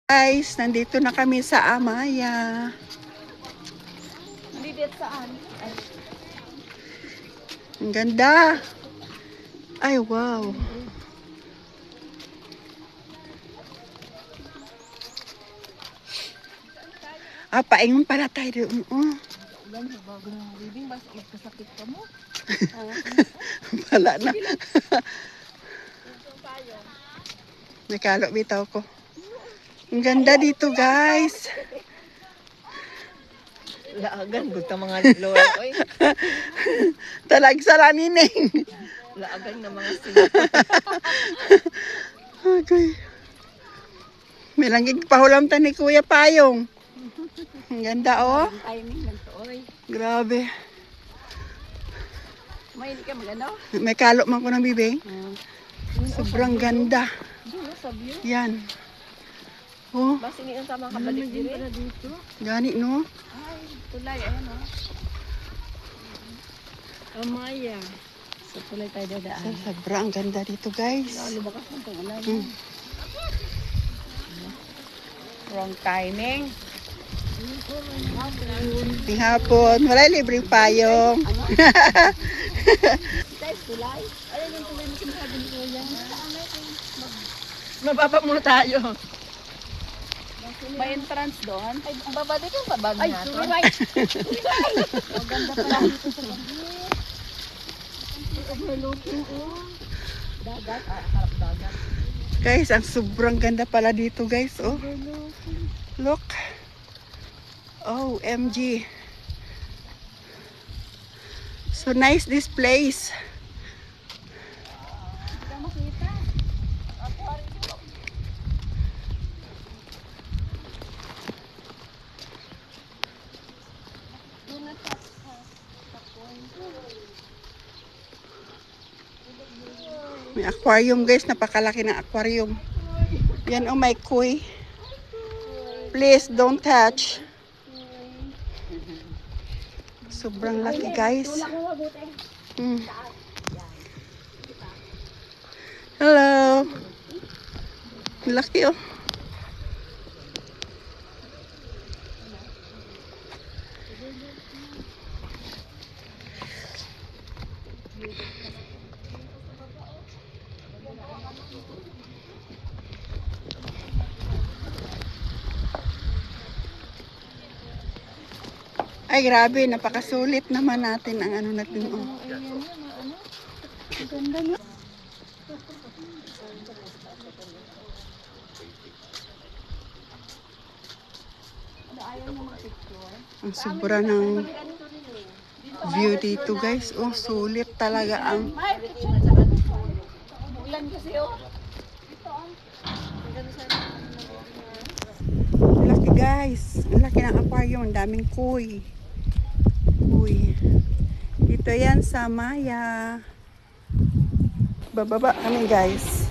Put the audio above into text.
Guys, nandito na kami sa Amaya. Nandito saan? Ang ganda. Ay, wow. Paingon pala tayo doon. Ulan, bago na reading, basta ikasakit ka mo. Wala na. Nakalo bitaw ko. Ang ganda dito, guys. Laagan, gud ka mga lower, oy. Talagsara nining. Laagan ng mga sila. Okay. May langgig pahulam ta ni Kuya Payong. Ang ganda, oh. Timing lang to, oy. Grabe. May hindi ka magano? May kalo man ko ng bibig. Sobrang ganda. Doon sa view. Yan. Oh, Basta hindi ang tamang kabalik diri. Dito. gani, no? Ay, tulay, ayan o. Amaya. So, tulay tayo dadaan. Sobrang ganda dito, guys. Lumakas ng itong ulan. Wrong timing. Ting hapon. Wala libreng payong. Guys, tulay. Ayun yung tulay na sinasabi ni Kuya. Mababa muna tayo. May entrance doon. Ay, ang baba dito yung pabag natin. Ay, tulay. Maganda pala dito sa pabag. Overlooking, oh. Dagat, harap dagat. Guys, ang sobrang ganda pala dito, guys. Oh, look. Oh, MG. So nice this place. May aquarium, guys. Napakalaki ng aquarium. Yan, oh, may koi. Please don't touch. Sobrang laki, guys. Hello. Laki, oh. Ay, grabe. Napakasulit naman natin ang ano natin. Oh. Ganda na. Ang sobra ng view dito, guys. Oh, sulit talaga ang... Ulan kasi, oh. Laki, guys. Ang laki ng aquarium. Ang daming koi. Uy. Dito yan sa Maya. Bababa kami, guys.